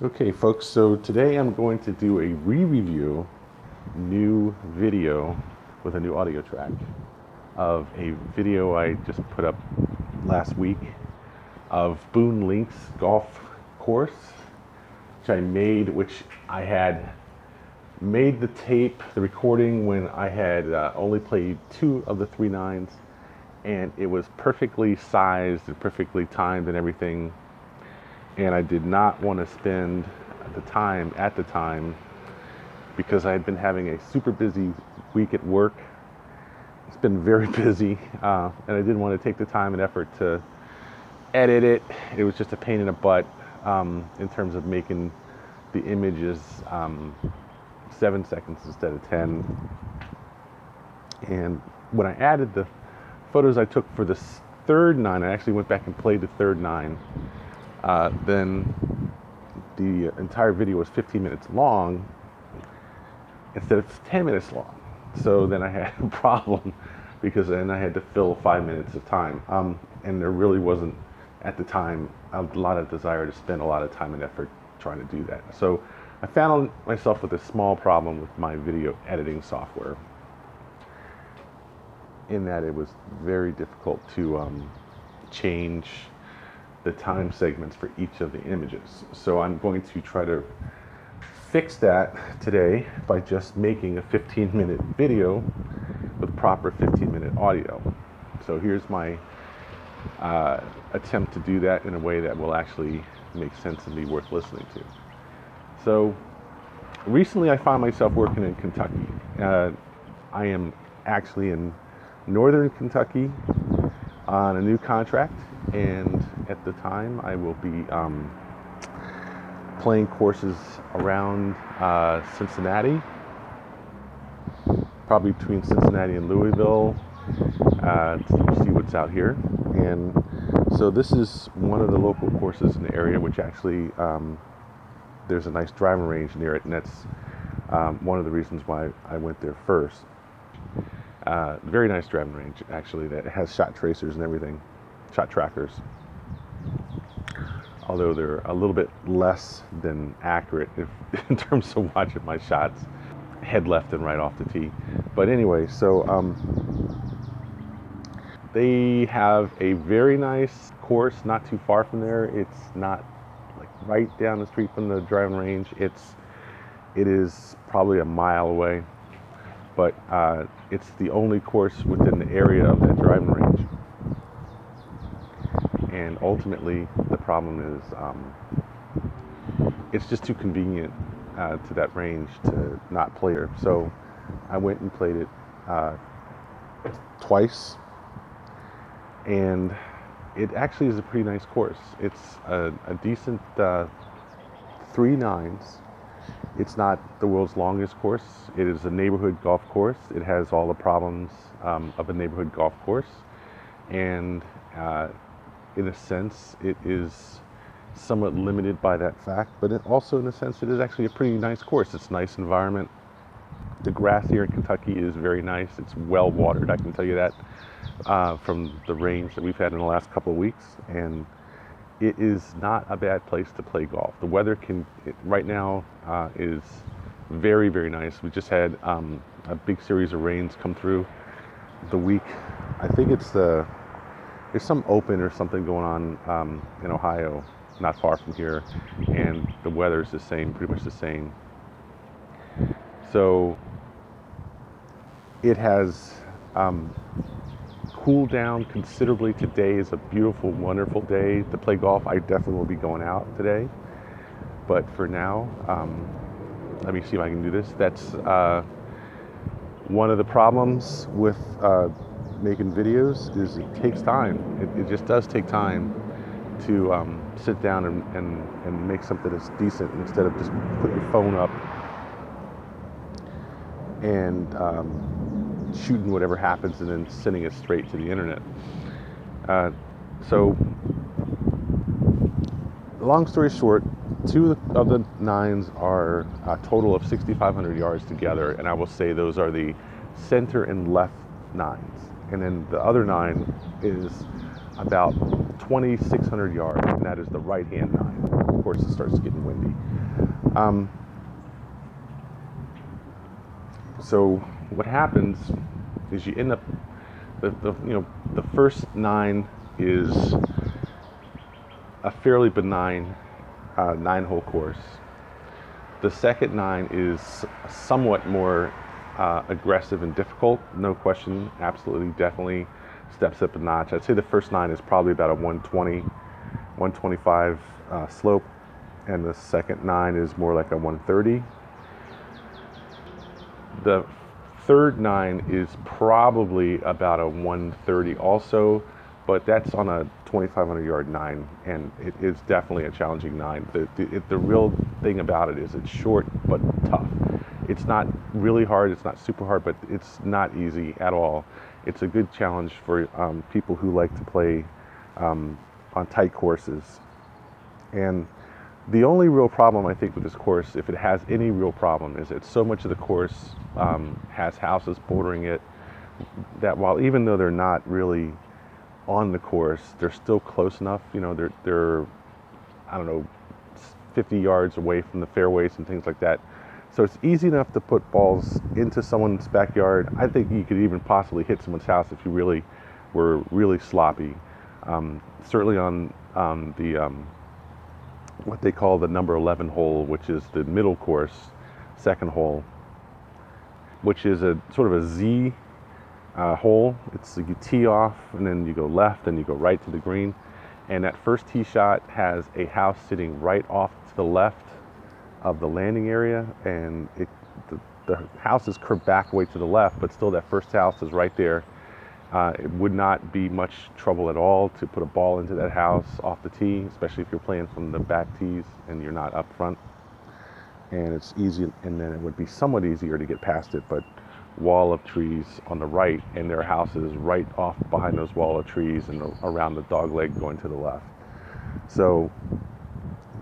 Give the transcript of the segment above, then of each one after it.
Okay, folks, so today I'm going to do a re-review, new video with a new audio track of a video I just put up last week of Boone Link's golf course, which I had made the tape, the recording when I had only played 2 of the 3 nines, and it was perfectly sized and perfectly timed and everything. And I did not want to spend the time at the time because I had been having a super busy week at work. It's been very busy, and I didn't want to take the time and effort to edit it. It was just a pain in the butt in terms of making the images 7 seconds instead of 10. And when I added the photos I took for the third nine, I actually went back and played the third nine. Then the entire video was 15 minutes long instead of 10 minutes long. So then I had a problem because then I had to fill 5 minutes of time. And there really wasn't, at the time, a lot of desire to spend a lot of time and effort trying to do that. So I found myself with a small problem with my video editing software, in that it was very difficult to change the time segments for each of the images. So I'm going to try to fix that today by just making a 15-minute video with proper 15-minute audio. So here's my attempt to do that in a way that will actually make sense and be worth listening to. So recently I found myself working in Kentucky. I am actually in northern Kentucky on a new contract, and at the time I will be playing courses around Cincinnati, probably between Cincinnati and Louisville, to see what's out here. And so this is one of the local courses in the area, which actually there's a nice driving range near it, and that's one of the reasons why I went there first. Very nice driving range, actually, that has shot tracers and everything, shot trackers. Although they're a little bit less than accurate in terms of watching my shots, head left and right off the tee. But anyway, so they have a very nice course not too far from there. It's not like right down the street from the driving range. It is probably a mile away, but it's the only course within the area of that driving range. And ultimately, the problem is it's just too convenient to that range to not play there. So I went and played it twice, and it actually is a pretty nice course. It's a decent 3 nines. It's not the world's longest course. It is a neighborhood golf course. It has all the problems of a neighborhood golf course, and in a sense, it is somewhat limited by that fact, but it also, in a sense, it is actually a pretty nice course. It's a nice environment. The grass here in Kentucky is very nice. It's well watered, I can tell you that, from the rains that we've had in the last couple of weeks, and it is not a bad place to play golf. The weather right now is very, very nice. We just had a big series of rains come through the week. I think there's some open or something going on in Ohio, not far from here, and the weather is pretty much the same. So it has cooled down considerably. Today is a beautiful, wonderful day to play golf. I definitely will be going out today, but for now, let me see if I can do this. That's one of the problems with making videos is it takes time. It just does take time to sit down and make something that's decent instead of just put your phone up and shooting whatever happens and then sending it straight to the internet. So long story short, 2 of the 9s are a total of 6,500 yards together, and I will say those are the center and left 9s. And then the other 9 is about 2,600 yards, and that is the right-hand 9. of course it starts getting windy. So what happens is you end up the first 9 is a fairly benign 9-hole course. The second 9 is somewhat more aggressive and difficult, no question, absolutely, definitely steps up a notch. I'd say the first 9 is probably about a 120, 125 slope, and the second 9 is more like a 130. The third 9 is probably about a 130 also, but that's on a 2,500 yard 9, and it is definitely a challenging 9. The real thing about it is it's short but tough. It's not really hard, it's not super hard, but it's not easy at all. It's a good challenge for people who like to play on tight courses. And the only real problem I think with this course, if it has any real problem, is that so much of the course has houses bordering it that while even though they're not really on the course, they're still close enough. They're I don't know, 50 yards away from the fairways and things like that. So it's easy enough to put balls into someone's backyard. I think you could even possibly hit someone's house if you really were really sloppy. Certainly on the what they call the number 11 hole, which is the middle course, second hole, which is a sort of a Z hole. It's you tee off and then you go left and you go right to the green. And that first tee shot has a house sitting right off to the left of the landing area, and the house is curved back way to the left, but still that first house is right there. It would not be much trouble at all to put a ball into that house off the tee, especially if you're playing from the back tees and you're not up front. And it's easy, and then it would be somewhat easier to get past it, but wall of trees on the right, and there are houses right off behind those wall of trees and around the dog leg going to the left. So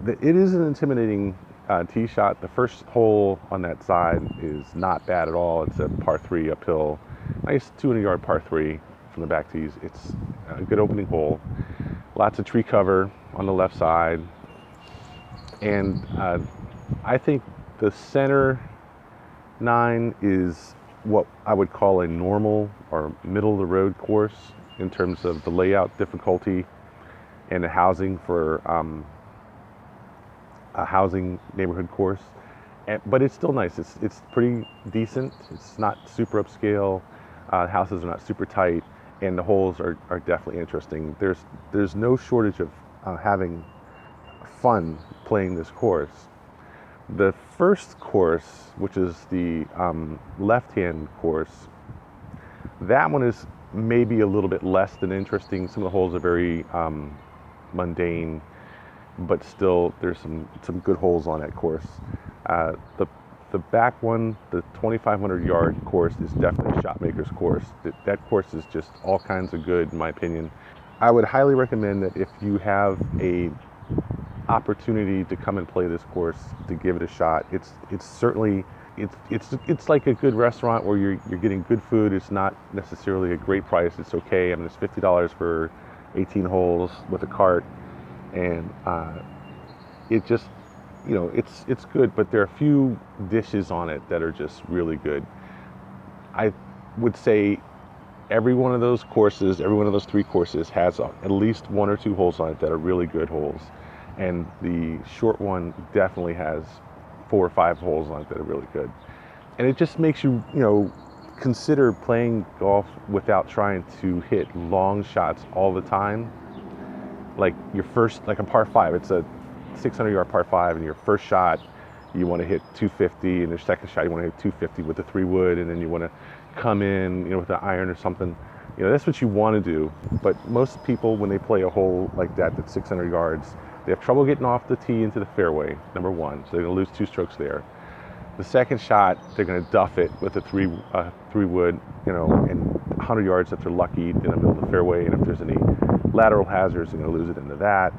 it is an intimidating tee shot. The first hole on that side is not bad at all. It's a par 3 uphill, nice 200-yard par 3 from the back tees. It's a good opening hole. Lots of tree cover on the left side, and I think the center 9 is what I would call a normal or middle of the road course in terms of the layout difficulty and the housing for a housing neighborhood course. But it's still nice. It's pretty decent. It's not super upscale. Houses are not super tight, and the holes are definitely interesting. There's no shortage of having fun playing this course. The first course, which is the left-hand course, that one is maybe a little bit less than interesting. Some of the holes are very mundane, but still there's some good holes on that course. The back one, the 2,500 yard course, is definitely a shot maker's course. That course is just all kinds of good in my opinion. I would highly recommend that if you have a opportunity to come and play this course, to give it a shot. It's certainly it's like a good restaurant where you're getting good food. It's not necessarily a great price. It's okay. I mean, it's $50 for 18 holes with a cart, and it just, it's good. But there are a few dishes on it that are just really good. I would say every one of those courses, every one of those 3 courses has at least 1 or 2 holes on it that are really good holes. And the short one definitely has 4 or 5 holes on it that are really good. And it just makes you, consider playing golf without trying to hit long shots all the time. Like like a par 5, it's a 600-yard par 5, and your first shot, you want to hit 250, and your second shot, you want to hit 250 with the 3-wood, and then you want to come in, with an iron or something. That's what you want to do. But most people, when they play a hole like that, that's 600 yards, they have trouble getting off the tee into the fairway, number 1. So they're going to lose 2 strokes there. The second shot, they're going to duff it with a 3-wood, and 100 yards if they're lucky in the middle of the fairway. And if there's any lateral hazards, they're going to lose it into that.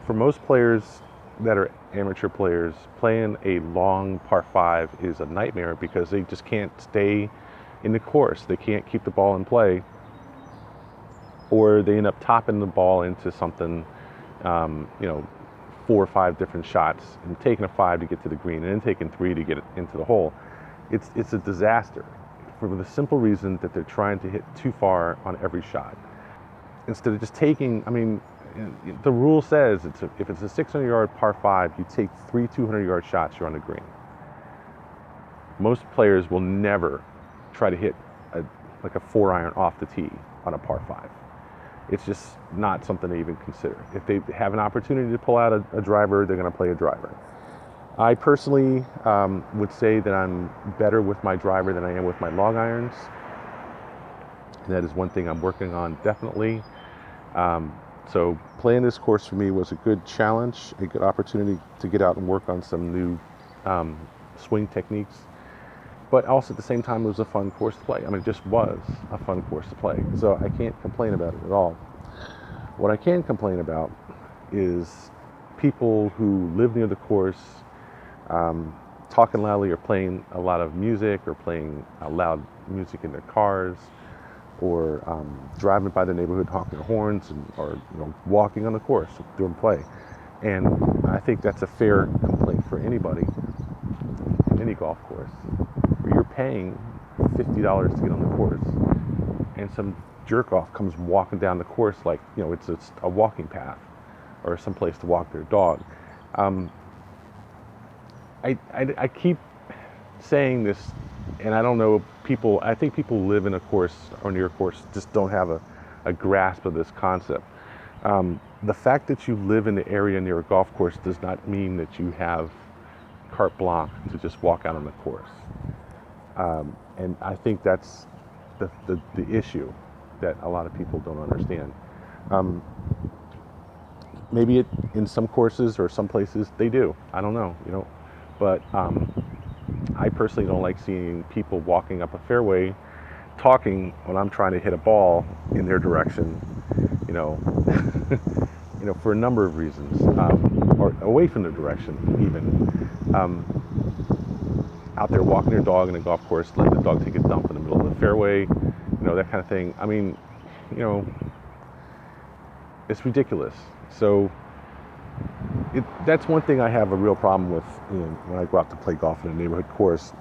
For most players that are amateur players, playing a long par 5 is a nightmare because they just can't stay in the course. They can't keep the ball in play, or they end up topping the ball into something, 4 or 5 different shots and taking a 5 to get to the green and then taking 3 to get it into the hole. It's a disaster for the simple reason that they're trying to hit too far on every shot. Instead of just taking, I mean, the rule says if it's a 600-yard par 5, you take 3 200-yard shots, you're on the green. Most players will never try to hit like a 4-iron off the tee on a par 5. It's just not something they even consider. If they have an opportunity to pull out a driver, they're going to play a driver. I personally would say that I'm better with my driver than I am with my long irons. And that is one thing I'm working on, definitely. So playing this course for me was a good challenge, a good opportunity to get out and work on some new swing techniques. But also at the same time, it was a fun course to play. I mean, it just was a fun course to play. So I can't complain about it at all. What I can complain about is people who live near the course talking loudly or playing a lot of music or playing loud music in their cars or driving by the neighborhood honking their horns or walking on the course during play. And I think that's a fair complaint for anybody in any golf course where you're paying $50 to get on the course and some jerk off comes walking down the course like it's a walking path or some place to walk their dog. I keep saying this, and I don't know, I think people who live in a course or near a course just don't have a grasp of this concept. The fact that you live in the area near a golf course does not mean that you have carte blanche to just walk out on the course. And I think that's the issue that a lot of people don't understand. Maybe in some courses or some places they do. I don't know, But I personally don't like seeing people walking up a fairway talking when I'm trying to hit a ball in their direction, for a number of reasons, or away from their direction even. Out there walking their dog in a golf course, letting the dog take a dump in the middle of the fairway, that kind of thing. I mean, it's ridiculous. So that's one thing I have a real problem with when I go out to play golf in a neighborhood course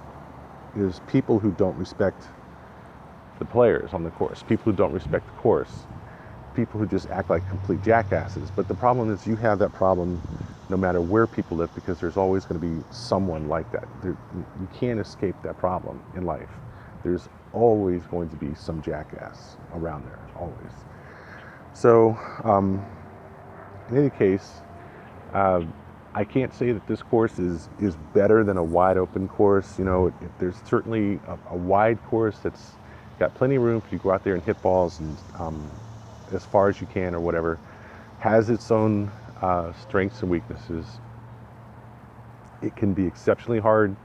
is people who don't respect the players on the course, people who don't respect the course, people who just act like complete jackasses. But the problem is you have that problem no matter where people live because there's always going to be someone like that. You can't escape that problem in life. There's always going to be some jackass around there, always. So in any case, I can't say that this course is better than a wide open course. There's certainly a wide course that's got plenty of room for you to go out there and hit balls and as far as you can or whatever. Has its own strengths and weaknesses. It can be exceptionally hard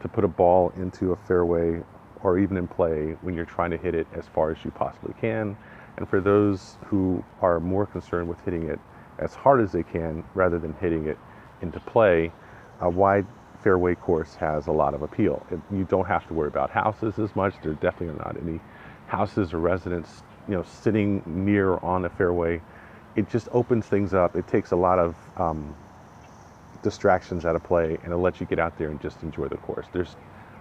to put a ball into a fairway or even in play when you're trying to hit it as far as you possibly can. And for those who are more concerned with hitting it as hard as they can rather than hitting it into play, a wide fairway course has a lot of appeal. You don't have to worry about houses as much. There definitely are not any houses or residents, sitting near or on a fairway. It just opens things up. It takes a lot of distractions out of play, and it lets you get out there and just enjoy the course. There's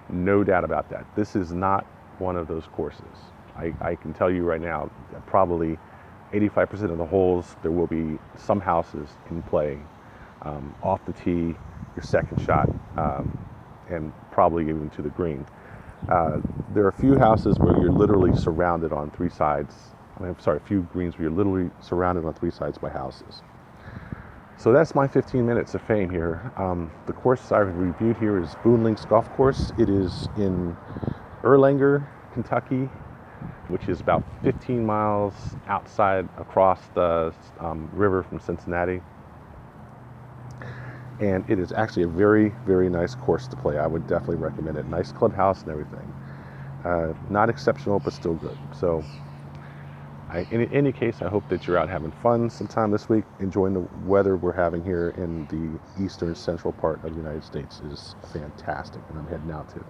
no doubt about that. This is not one of those courses. I can tell you right now, probably 85% of the holes, there will be some houses in play off the tee, your second shot, and probably even to the green. There are a few houses where you're literally surrounded on three sides. A few greens where you're literally surrounded on three sides by houses. So that's my 15 minutes of fame here. The course I've reviewed here is Boone Links Golf Course. It is in Erlanger, Kentucky, which is about 15 miles outside across the river from Cincinnati. And it is actually a very, very nice course to play. I would definitely recommend it. Nice clubhouse and everything. Not exceptional, but still good. So in any case, I hope that you're out having fun sometime this week, enjoying the weather we're having here in the eastern central part of the United States. Is fantastic, and I'm heading out to.